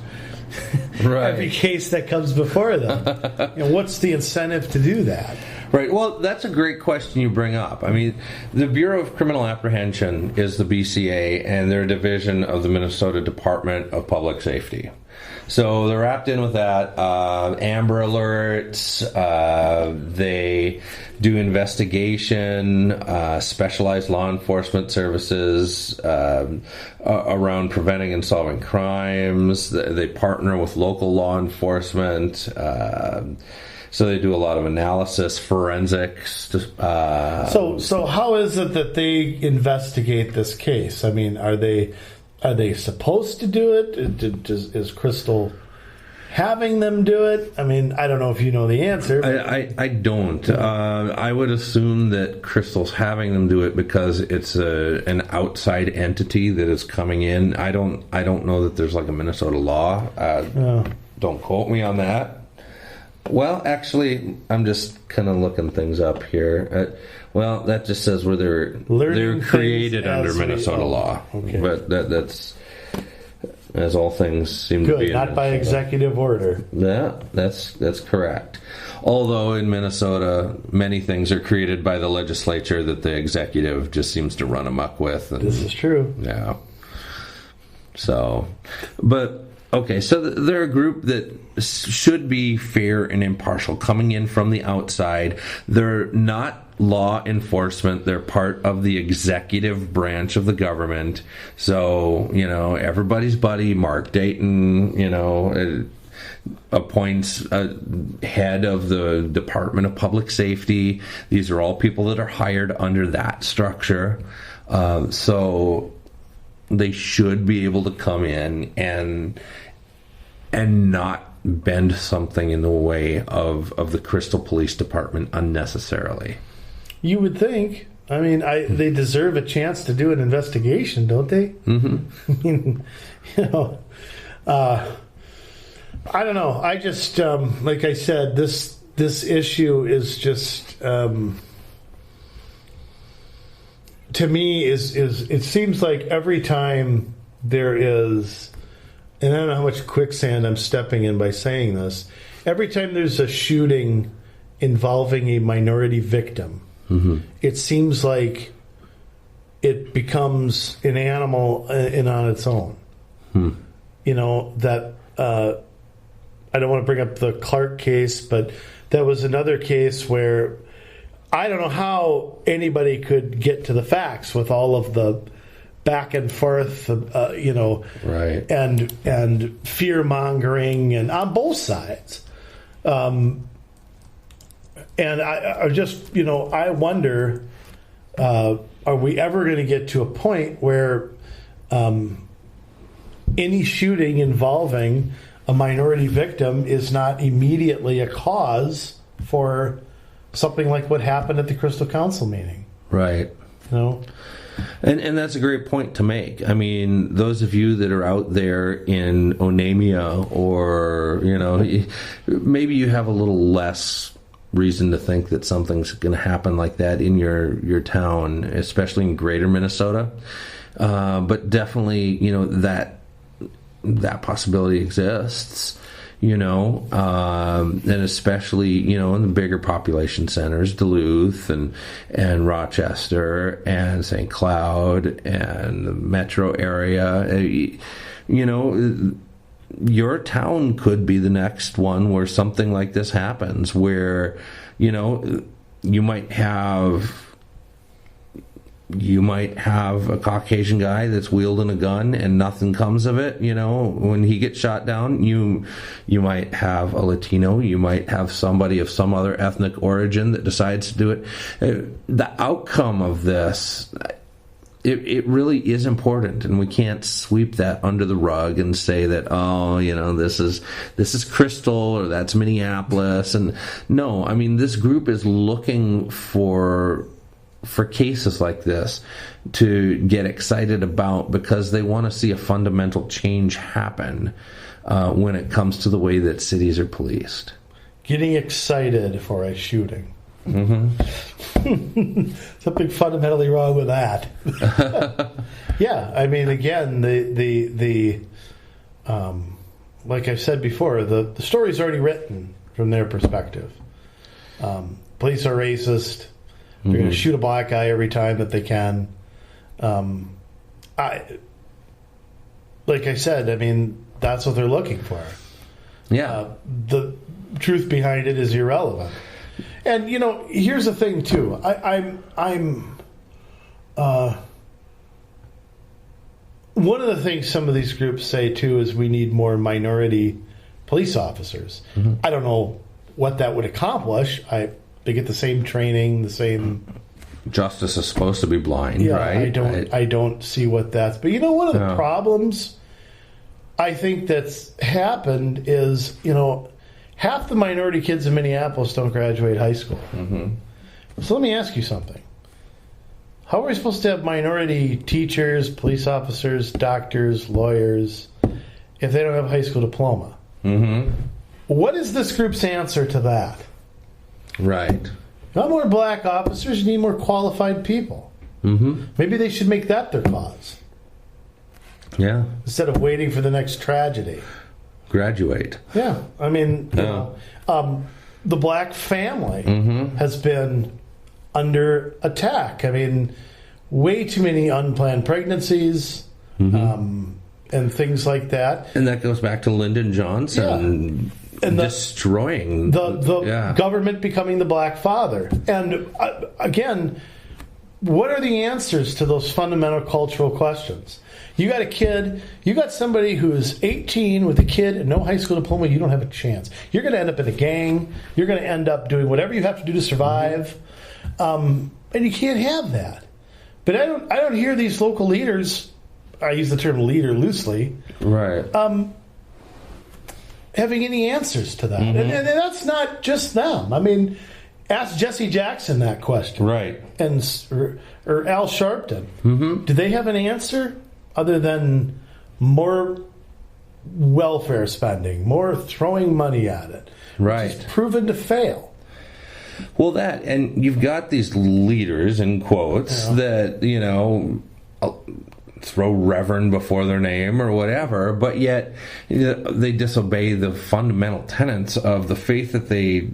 every case that comes before them. You know, what's the incentive to do that? Right. Well, that's a great question you bring up. I mean, the Bureau of Criminal Apprehension is the BCA, and they're a division of the Minnesota Department of Public Safety. So they're wrapped in with that. Amber Alerts, they do investigation, specialized law enforcement services around preventing and solving crimes. They partner with local law enforcement. So they do a lot of analysis, forensics. So how is it that they investigate this case? I mean, are they supposed to do it? Is Crystal having them do it? I mean, I don't know if you know the answer. I don't. I would assume that Crystal's having them do it because it's an outside entity that is coming in. I don't know that there's like a Minnesota law. Don't quote me on that. Well, actually, I'm just kind of looking things up here. Well, that just says where they're created under Minnesota law. Okay. But that's as all things seem to be. Not by executive order. Yeah, that's correct. Although in Minnesota, many things are created by the legislature that the executive just seems to run amok with. And, this is true. Yeah. So, but. Okay, so they're a group that should be fair and impartial, coming in from the outside. They're not law enforcement. They're part of the executive branch of the government. So, you know, everybody's buddy, Mark Dayton, you know, appoints a head of the Department of Public Safety. These are all people that are hired under that structure. So they should be able to come in and not bend something in the way of the Crystal Police Department unnecessarily. You would think. I mean, they deserve a chance to do an investigation, don't they? Mm-hmm. I mean, I don't know. I just, like I said, this issue is just, to me, is it seems like every time there is, and I don't know how much quicksand I'm stepping in by saying this, every time there's a shooting involving a minority victim, mm-hmm. it seems like it becomes an animal in on its own. That I don't want to bring up the Clark case, but that was another case where I don't know how anybody could get to the facts with all of the back and forth, right, and fear mongering, and on both sides. And I just, I wonder, are we ever going to get to a point where any shooting involving a minority victim is not immediately a cause for something like what happened at the Crystal Council meeting? Right. And that's a great point to make. I mean, those of you that are out there in Onamia, or maybe you have a little less reason to think that something's going to happen like that in your town, especially in greater Minnesota. But definitely, that possibility exists. And especially, in the bigger population centers, Duluth and Rochester and St. Cloud and the metro area, your town could be the next one where something like this happens, where, you might have a Caucasian guy that's wielding a gun and nothing comes of it. When he gets shot down, you might have a Latino, you might have somebody of some other ethnic origin that decides to do it. The outcome of this, it really is important, and we can't sweep that under the rug and say that, this is Crystal or that's Minneapolis. And no, I mean, this group is looking for cases like this to get excited about, because they want to see a fundamental change happen when it comes to the way that cities are policed. Getting excited for a shooting. Mm-hmm. Something fundamentally wrong with that. Yeah, I mean, again, the like I said before, the story's already written from their perspective. Police are racist. They're going to shoot a black guy every time that they can. Like I said, I mean, that's what they're looking for. Yeah. The truth behind it is irrelevant. And here's the thing too. I'm one of the things some of these groups say too is we need more minority police officers. Mm-hmm. I don't know what that would accomplish. They get the same training, the same. Justice is supposed to be blind, right? I don't see what that's. But one of the problems I think that's happened is half the minority kids in Minneapolis don't graduate high school. Mm-hmm. So let me ask you something. How are we supposed to have minority teachers, police officers, doctors, lawyers, if they don't have a high school diploma? Mm-hmm. What is this group's answer to that? Right. Not more black officers, you need more qualified people. Mm-hmm. Maybe they should make that their cause. Yeah. Instead of waiting for the next tragedy. Graduate. Yeah. I mean, the black family has been under attack. I mean, way too many unplanned pregnancies and things like that. And that goes back to Lyndon Johnson and destroying the government becoming the black father. And again, what are the answers to those fundamental cultural questions? You got a kid, you got somebody who's 18 with a kid and no high school diploma, you don't have a chance. You're going to end up in a gang. You're going to end up doing whatever you have to do to survive. And you can't have that. But I don't hear these local leaders, I use the term leader loosely. Right. having any answers to that. And that's not just them. I mean, ask Jesse Jackson that question. Right. And or Al Sharpton. Do they have an answer other than more welfare spending, more throwing money at it? Right. Which is proven to fail. Well, and you've got these leaders, in quotes, that, throw reverend before their name or whatever, but yet they disobey the fundamental tenets of the faith that they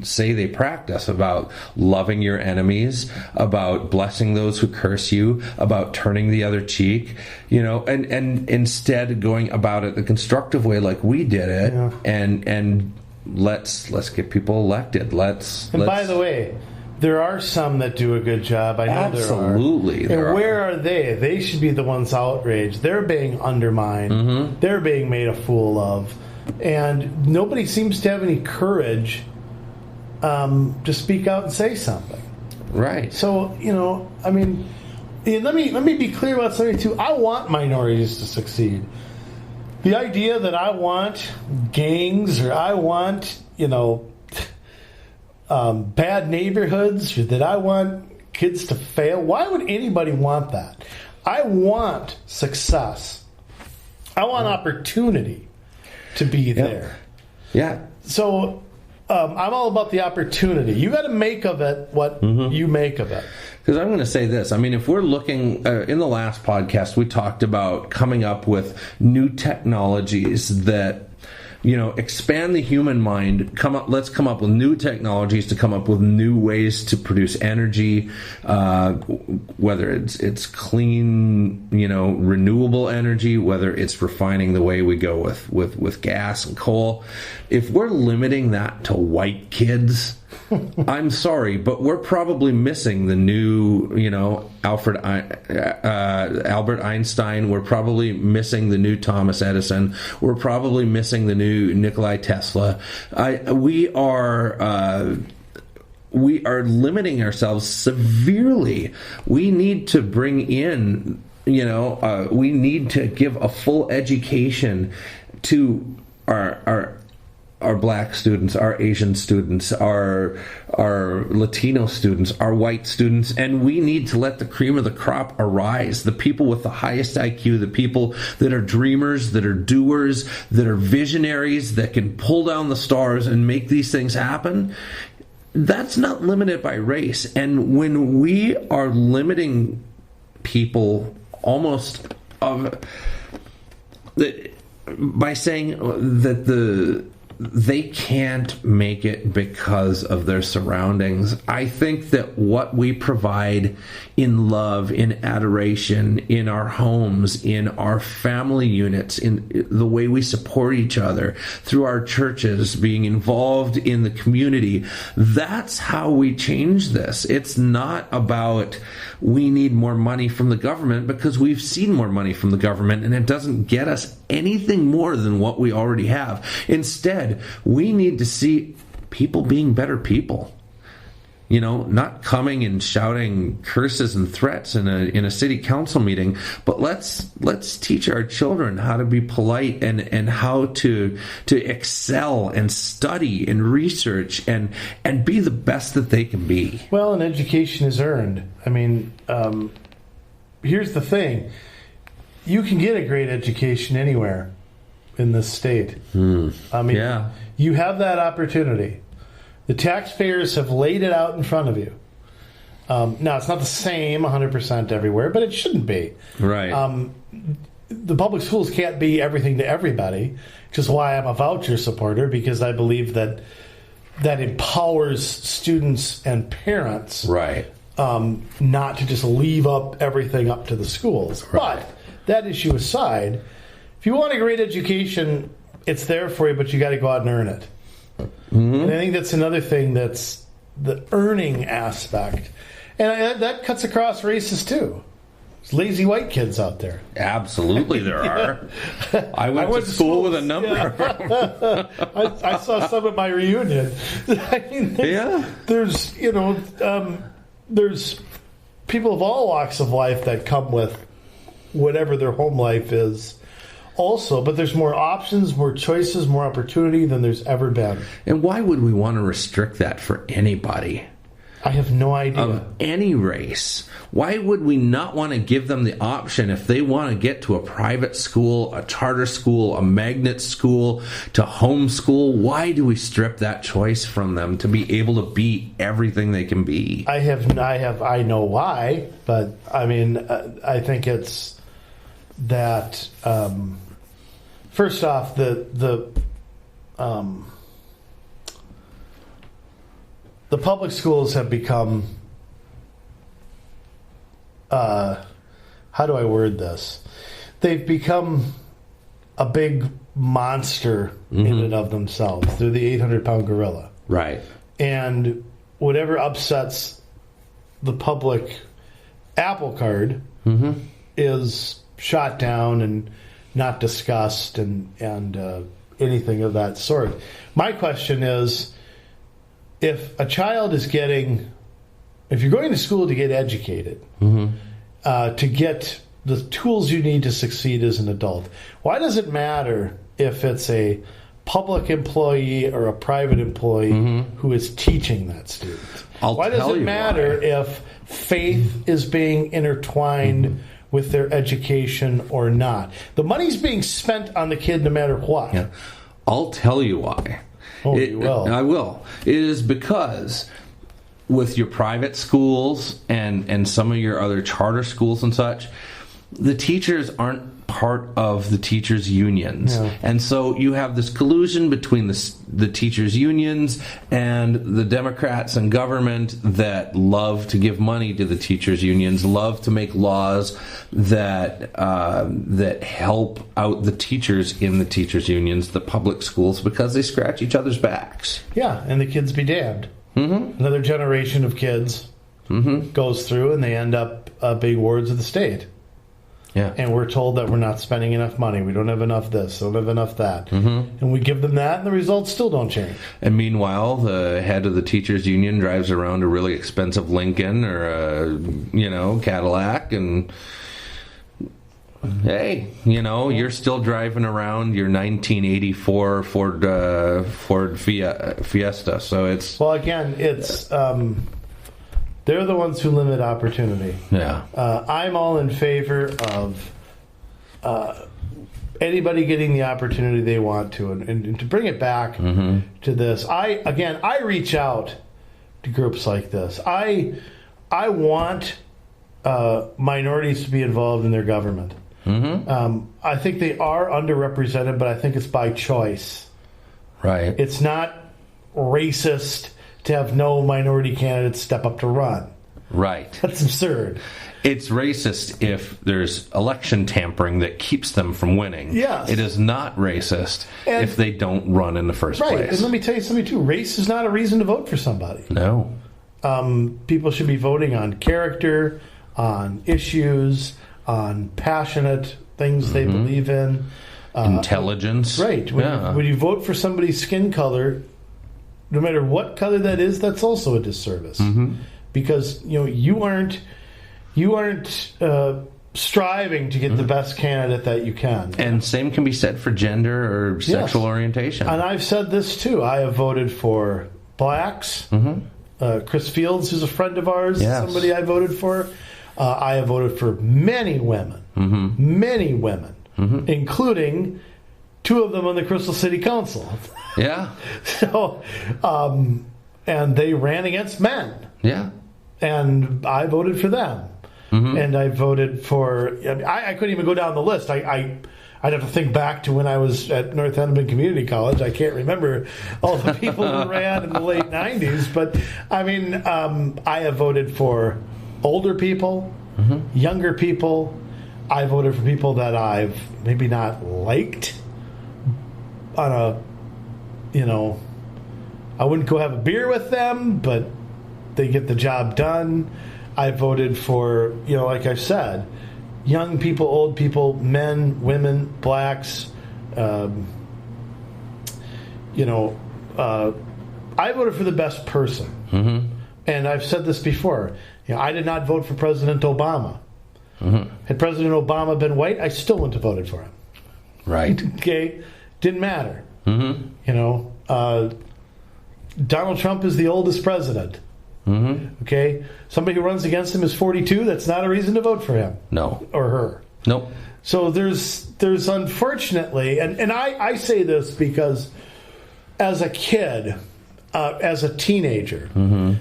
say they practice, about loving your enemies, about blessing those who curse you, about turning the other cheek, and instead going about it the constructive way like we did it, and let's get people elected. Let's by the way, there are some that do a good job. I know absolutely there are. And where are they? They should be the ones outraged. They're being undermined. They're being made a fool of. And nobody seems to have any courage to speak out and say something. Right. So, let me be clear about something too. I want minorities to succeed. The idea that I want gangs or I want, bad neighborhoods, or that I want kids to fail. Why would anybody want that? I want success. I want opportunity to be there. Yeah. So I'm all about the opportunity. You got to make of it what you make of it. Because I'm going to say this. I mean, if we're looking, in the last podcast, we talked about coming up with new technologies that, expand the human mind. Let's come up with new technologies to come up with new ways to produce energy, whether it's clean, renewable energy, whether it's refining the way we go with gas and coal. If we're limiting that to white kids, I'm sorry, but we're probably missing the new, Albert Einstein. We're probably missing the new Thomas Edison. We're probably missing the new Nikola Tesla. We are limiting ourselves severely. We need to bring in, we need to give a full education to our black students, our Asian students, our Latino students, our white students, and we need to let the cream of the crop arise. The people with the highest IQ, the people that are dreamers, that are doers, that are visionaries, that can pull down the stars and make these things happen. That's not limited by race. And when we are limiting people almost by saying that they can't make it because of their surroundings. I think that what we provide in love, in adoration, in our homes, in our family units, in the way we support each other, through our churches, being involved in the community, that's how we change this. It's not about we need more money from the government, because we've seen more money from the government and it doesn't get us anything more than what we already have. Instead, we need to see people being better people. Not coming and shouting curses and threats in a city council meeting, but let's teach our children how to be polite and how to excel and study and research and be the best that they can be. Well, and education is earned. I mean, here's the thing. You can get a great education anywhere in this state. I mean, you have that opportunity. The taxpayers have laid it out in front of you. Now, it's not the same 100% everywhere, but it shouldn't be. Right. The public schools can't be everything to everybody, which is why I'm a voucher supporter, because I believe that empowers students and parents, right, not to just leave everything up to the schools. Right. But that issue aside, if you want a great education, it's there for you, but you got to go out and earn it. And I think that's another thing, that's the earning aspect. And that cuts across races too. There's lazy white kids out there. Absolutely there are. I went to school with a number. Yeah. I saw some at my reunion. I mean, there's there's people of all walks of life that come with whatever their home life is, Also, but there's more options, more choices, more opportunity than there's ever been. And why would we want to restrict that for anybody? I have no idea. Of any race. Why would we not want to give them the option if they want to get to a private school, a charter school, a magnet school, to homeschool? Why do we strip that choice from them to be able to be everything they can be? I know why, but I mean, I think it's that. First off, the public schools have become, how do I word this? They've become a big monster in and of themselves. They're the 800-pound gorilla. Right. And whatever upsets the public apple cart is shot down and not discussed and anything of that sort. My question is, if a child is if you're going to school to get educated, to get the tools you need to succeed as an adult, why does it matter if it's a public employee or a private employee who is teaching that student? Why does it matter if faith is being intertwined with their education or not? The money's being spent on the kid no matter what. Yeah. I'll tell you why. Oh, you will. I will. It is because with your private schools and some of your other charter schools and such, the teachers aren't part of the teachers' unions. No. And so you have this collusion between the teachers' unions and the Democrats and government that love to give money to the teachers' unions, love to make laws that help out the teachers in the teachers' unions, the public schools, because they scratch each other's backs. Yeah, and the kids be damned. Another generation of kids goes through and they end up being wards of the state. Yeah. And we're told that we're not spending enough money. We don't have enough this, don't have enough that. And we give them that, and the results still don't change. And meanwhile, the head of the teachers' union drives around a really expensive Lincoln or a, Cadillac, and hey, you're still driving around your 1984 Ford Fiesta. So it's... Well, again, it's... they're the ones who limit opportunity. Yeah. I'm all in favor of anybody getting the opportunity they want to. And to bring it back to this, I reach out to groups like this. I want minorities to be involved in their government. I think they are underrepresented, but I think it's by choice. Right. It's not racist to have no minority candidates step up to run. Right. That's absurd. It's racist if there's election tampering that keeps them from winning. Yes. It is not racist if they don't run in the first place. Right. And let me tell you something, too. Race is not a reason to vote for somebody. No. People should be voting on character, on issues, on passionate things they believe in. Intelligence. Right. When you vote for somebody's skin color, no matter what color that is, that's also a disservice. Because you aren't striving to get the best candidate that you can. And same can be said for gender or sexual orientation. And I've said this too. I have voted for blacks. Chris Fields, who's a friend of ours, somebody I voted for. I have voted for many women, including two of them on the Crystal City Council. Yeah. So, and they ran against men. Yeah. And I voted for them. And I voted for... I couldn't even go down the list. I'd have to think back to when I was at North Hennepin Community College. I can't remember all the people who ran in the late 90s. But, I mean, I have voted for older people, younger people. I voted for people that I've maybe not liked on a... I wouldn't go have a beer with them, but they get the job done. I voted for, like I said, young people, old people, men, women, blacks. I voted for the best person. And I've said this before. I did not vote for President Obama. Had President Obama been white, I still wouldn't have voted for him. Right. Okay? Didn't matter. Mm-hmm. You know, Donald Trump is the oldest president. Mm-hmm. Okay? Somebody who runs against him is 42. That's not a reason to vote for him. No. Or her. Nope. So there's unfortunately, and I say this because as a kid, as a teenager,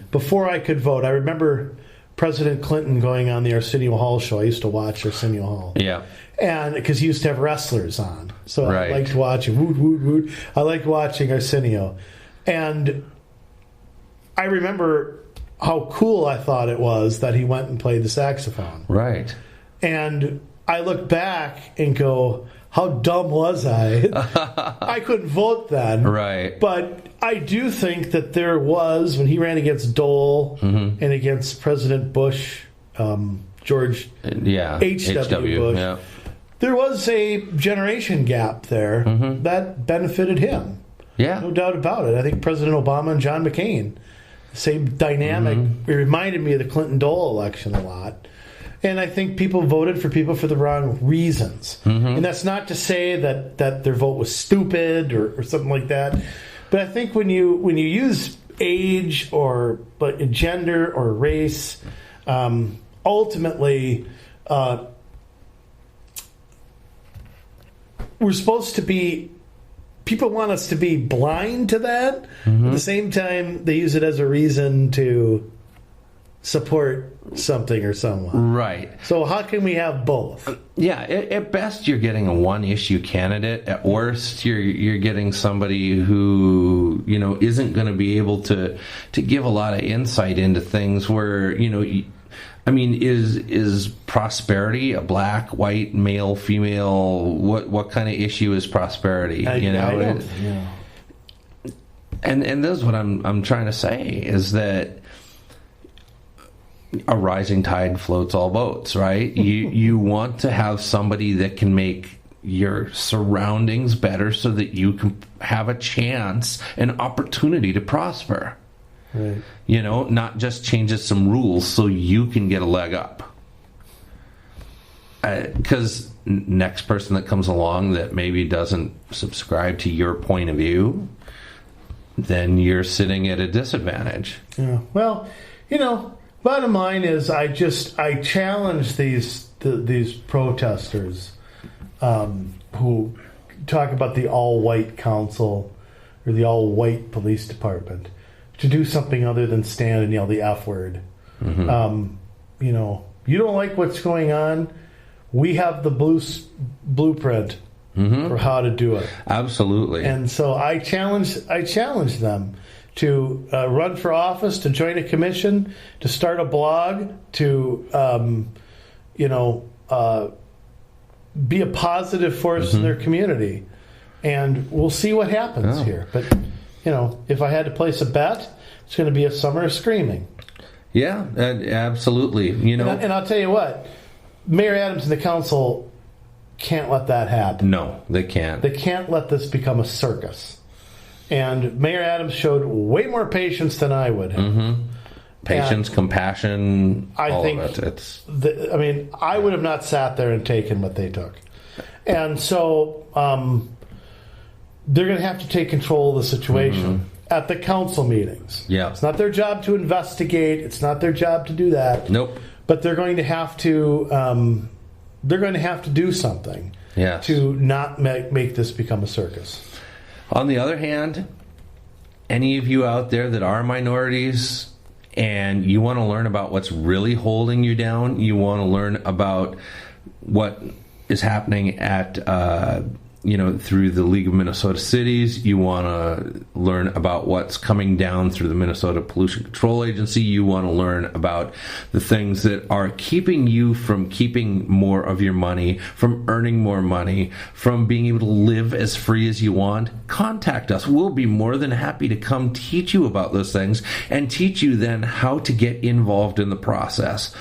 before I could vote, I remember President Clinton going on the Arsenio Hall show. I used to watch Arsenio Hall. Yeah. And because he used to have wrestlers on. So Right. I liked watching, woot, woot, woot. I liked watching Arsenio. And I remember how cool I thought it was that he went and played the saxophone. Right. And I look back and go, how dumb was I? I couldn't vote then. Right. But I do think that there was, when he ran against Dole and against President Bush, George Yeah. H.W. Bush, Yeah. there was a generation gap there that benefited him. Yeah. No doubt about it. I think President Obama and John McCain, same dynamic. It reminded me of the Clinton-Dole election a lot. And I think people voted for people for the wrong reasons. And that's not to say that their vote was stupid or something like that. But I think when you use age or gender or race, ultimately, we're supposed to be, people want us to be blind to that. At the same time, they use it as a reason to support something or someone. Right. So how can we have both? Yeah. At best, you're getting a one-issue candidate. At worst, you're getting somebody who isn't going to be able to give a lot of insight into things. Where I mean, is prosperity a black, white, male, female? What kind of issue is prosperity? I don't, And this is what I'm trying to say is that a rising tide floats all boats, right? You want to have somebody that can make your surroundings better so that you can have a chance, an opportunity to prosper. Right. Not just changes some rules so you can get a leg up. Because next person that comes along that maybe doesn't subscribe to your point of view, then you're sitting at a disadvantage. Yeah. Well, bottom line is I challenge these protesters who talk about the all-white council or the all-white police department to do something other than stand and yell the F word. You don't like what's going on. We have the blueprint for how to do it. Absolutely. And so I challenge them to run for office, to join a commission, to start a blog, to be a positive force in their community. And we'll see what happens here. But if I had to place a bet, it's going to be a summer of screaming. Yeah, absolutely. And I'll tell you what, Mayor Adams and the council can't let that happen. No, they can't. They can't let this become a circus. And Mayor Adams showed way more patience than I would have. Patience, compassion, all think of it. I would have not sat there and taken what they took. And so they're going to have to take control of the situation at the council meetings. Yeah. It's not their job to investigate. It's not their job to do that. Nope. But they're going to have to. They're going to have to do something to not make this become a circus. On the other hand, any of you out there that are minorities and you want to learn about what's really holding you down, you want to learn about what is happening at through the League of Minnesota Cities, you want to learn about what's coming down through the Minnesota Pollution Control Agency, you want to learn about the things that are keeping you from keeping more of your money, from earning more money, from being able to live as free as you want, contact us. We'll be more than happy to come teach you about those things and teach you then how to get involved in the process.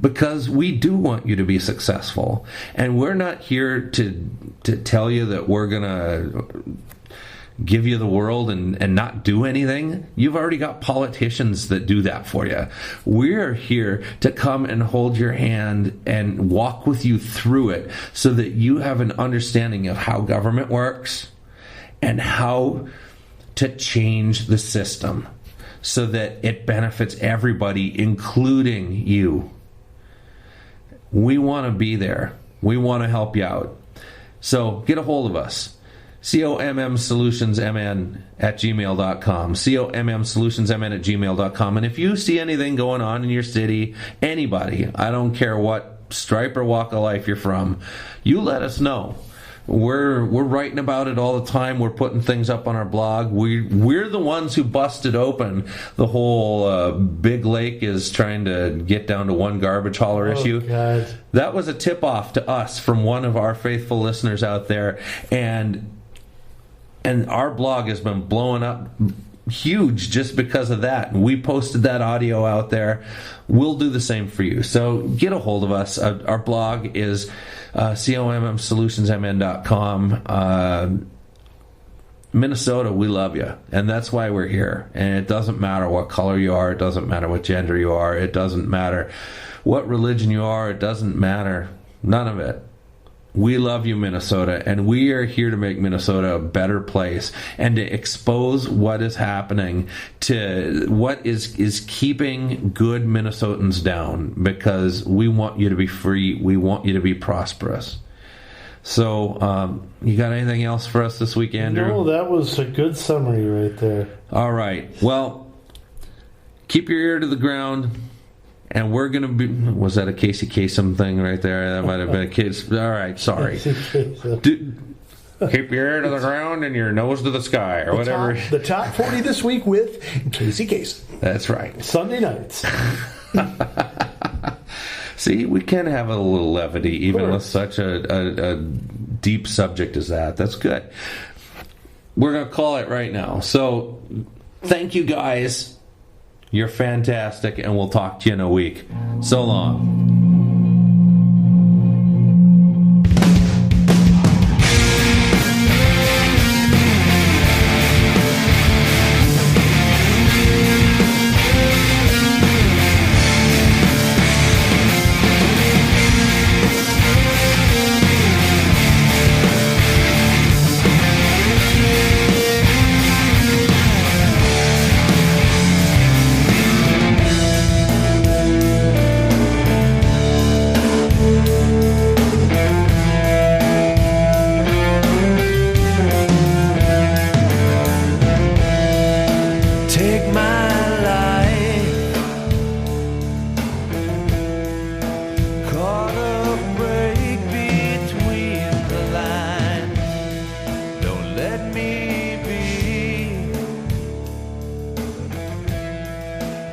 Because we do want you to be successful, and we're not here to tell you that we're gonna give you the world and not do anything. You've already got politicians that do that for you. We're here to come and hold your hand and walk with you through it so that you have an understanding of how government works and how to change the system so that it benefits everybody, including you. We want to be there. We want to help you out. So get a hold of us. COMMsolutionsmn@gmail.com. COMMsolutionsmn@gmail.com. And if you see anything going on in your city, anybody, I don't care what stripe or walk of life you're from, you let us know. We're writing about it all the time. We're putting things up on our blog. We're the ones who busted open the whole Big Lake is trying to get down to one garbage hauler issue. God. That was a tip-off to us from one of our faithful listeners out there, and our blog has been blowing up huge just because of that. We posted that audio out there. We'll do the same for you. So get a hold of us. Our blog is COMMsolutionsmn.com. Minnesota, we love you, and that's why we're here. And it doesn't matter what color you are. It doesn't matter what gender you are. It doesn't matter what religion you are. It doesn't matter. None of it. We love you, Minnesota, and we are here to make Minnesota a better place and to expose what is happening, to what is keeping good Minnesotans down, because we want you to be free. We want you to be prosperous. So, you got anything else for us this week, Andrew? No, that was a good summary right there. All right. Well, keep your ear to the ground. And we're going to be... Was that a Casey Kasem thing right there? That might have been a case... All right, sorry. Keep your ear to the ground and your nose to the sky, or whatever. The top 40 this week with Casey Kasem. That's right. Sunday nights. See, we can have a little levity, even with such a deep subject as that. That's good. We're going to call it right now. So, thank you, guys. You're fantastic, and we'll talk to you in a week. So long.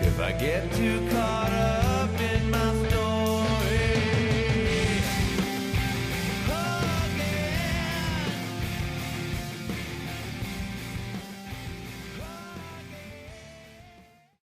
If I get too caught up